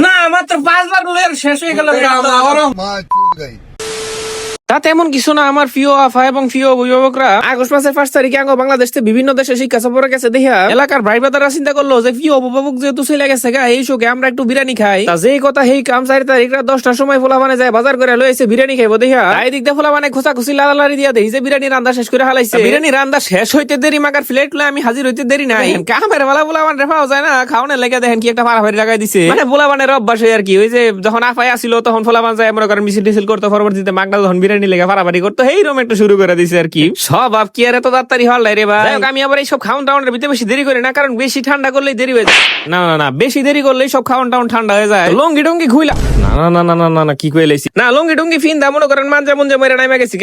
না মাত্র 5 বার বলে শেষ হয়ে গেল। তাতে এমন কিছু না, আমার প্রিয় আফা এবং প্রিয় অভিভাবকরা আগস্ট মাসের 5 তারিখে বিভিন্ন দেশে বিভিন্ন দেশে শিক্ষা সফরে গেছে দেখা এলাকার ভাই বাদারা চিন্তা করলো যে প্রিয় অভিভাবক যেহেতু চলে গেছে গা এই শোকে আমরা একটু বিরিয়ানি খাই। তা যেই কথা সেই কাম 4 তারিখ রাত 10টার সময় ফোলাবানে যায় বাজার করে লইছে বিরিয়ানি খাইবো দেখা এই দিক দিয়ে ফোলাবানে খোঁচাখুচি লালালারি দিয়া দেই যে বিরিয়ানি রান্না শেষ করে হালাইছে। বিরিয়ানি রান্না শেষ হইতে দেরি মাগার প্লেট লয়ে আমি হাজির হইতে দেরি নাই। কামের বেলা ফোলাবান রে পাওয়া যায় না, খাওয়ানোর লেগে দেখেন কি একটা ফাড়াফাড়ি লাগাই দিছে। মানে ফোলাবানের অভ্যাস হয় আর কি, ওই যে যখন আফাই আসিল তখন ফোলাবান যায় মনে করেন মিছিল টিছিল করতো, পরবর্তীতে মাগনা যখন বিরিয়ানি লেগে ফাড়াফাড়ি করতো এইরকম একটু শুরু করে দিছে আর কি। সব আপ কি আর এত তাড়াতাড়ি হল রে ভাই। আমি আবার এইসব খাওয়ান টাউনের ভিতরে বেশি দেরি করি না, কারণ বেশি ঠান্ডা করলেই দেরি হয়ে যায়। না না না, বেশি দেরি করলেই সব খাওয়ান টাউন ঠান্ডা হয়ে যায়। লঙ্গি টঙ্গি খুইলা না না না না না না কি কই লাইছি না, লঙ্গি টঙ্গি ফিন্দা মনে করেন মানজা মঞ্জা মেরে নাইমা গেছি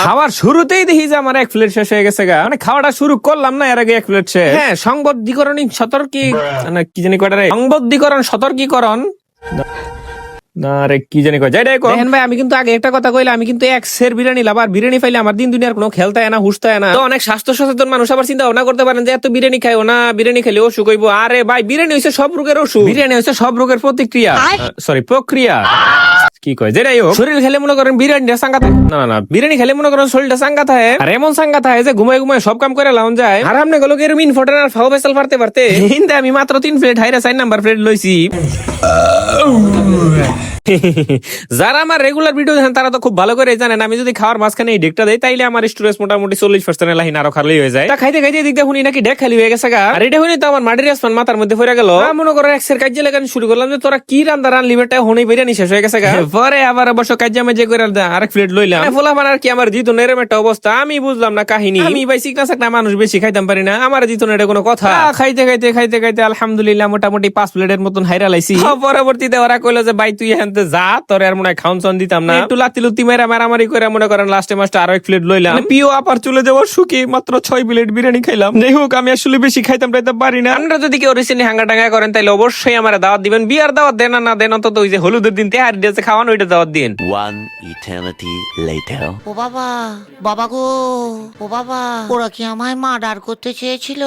খাওয়ার শুরুতেই দেখি যে আমার 1 প্লেট শেষ হয়ে গেছে গা। মানে খাওয়াটা শুরু করলাম না এর আগে 1 প্লেট শেষ। হ্যাঁ, সংবদ্ধীকরণ সতর্কী না কি জানি কয়টা রে, সংবদ্ধীকরণ সতর্কীকরণ না রে কি জানি কয় যাই দেখেন ভাই। আমি কিন্তু আগে একটা কথা কইলাম, আমি কিন্তু 1 সের বিরিয়ানি লাভার। বিরিয়ানি পাইলে আমার দিন দুনিয়ার কোনো খেলতায় না হুসতায় না। তো অনেক স্বাস্থ্য সচেতন মানুষ আবার চিন্তা ভাবনা করতে পারেন যে এত বিরিয়ানি খাইও না, বিরিয়ানি খেলে অসুখ হইব। আরে ভাই, বিরিয়ানি হইছে সব রোগের ওষুধ, বিরিয়ানি হইছে সব রোগের প্রতিক্রিয়া, সরি প্রক্রিয়া কি কয় যেটাই হোক। শরীর খেলে মনে করেন বিরিয়ানিটা সাঙ্গা থাকে না না, বিরিয়ানি খেলে মনে করেন শরীরটা সাঙ্গা থাকে। আর এমন সাঙ্গা থাকে যে ঘুমায় ঘুমায় সব কাম করে লাউন যায়। আর আপনি গেল এর মিন ফোটেন আর ফাও বেসাল পারতে পারতে হিন্দে আমি মাত্র 3 প্লেট হাইরা 4 নাম্বার প্লেট লইছি। যারা আমার রেগুলার ভিডিও দেখেন তারা তো খুব ভালো করে জানেন আমি যদি খাওয়ার মাঝখানে এই ডেকটা দেই তাইলে আমার স্টোরেজ মোটামুটি 40% লাইন আরো খালি হয়ে যায়। তা খাইতে খাইতে দিক দিয়ে শুনি নাকি ডেক খালি হয়ে গেছে গা। আর এটা শুনি তো আমার মাটির আসমান মাথার মধ্যে পড়ে গেল। মনে করো এক্সের কাজে লাগানো শুরু করলাম যে তোরা কি রান্না রান লিমিটটা হনে বিরিয়ানি শেষ হয়ে গেছে গা। পরে আবার অবশ্য কাজে মেজে করে আরেক প্লেট লইলাম। ফোলা বানার কি আমার জিতো নেরম একটা অবস্থা, আমি বুঝলাম না কাহিনী। আমি ভাই চিকনা চাকনা মানুষ বেশি খাইতাম পারি না, আমার জিতো এটা কোনো কথা। খাইতে খাইতে খাইতে খাইতে আলহামদুলিল্লাহ মোটামুটি 5 প্লেটের মতন হাইরা লাইছি। পরবর্তীতে ওরা কইলো যে ভাই তুই এখান যা, তোর আর মনে হয় খাউন চন দিতাম না। একটু লাতি লুতি মেরা মারামারি করে মনে করেন লাস্টে মাস্টে আরো 1 প্লেট লইলাম। পিও আপার চলে যাওয়ার সুখে মাত্র 6 প্লেট বিরিয়ানি খাইলাম। যাই হোক, আমি আসলে বেশি খাইতাম টাইতে পারি না। আপনারা যদি কেউ রিসেন্টলি হাঙ্গা টাঙ্গা করেন তাহলে অবশ্যই আমার দাওয়াত দিবেন। বিয়ার দাওয়াত দেন না দেন, অন্তত ওই যে হলুদের দিন তেহারি দিয়েছে খাওয়ানো ওইটা দাওয়াত দিন। One eternity later. ও বাবা, বাবা গো, ও বাবা, ওরা কি আমায় মার্ডার করতে চেয়েছিল?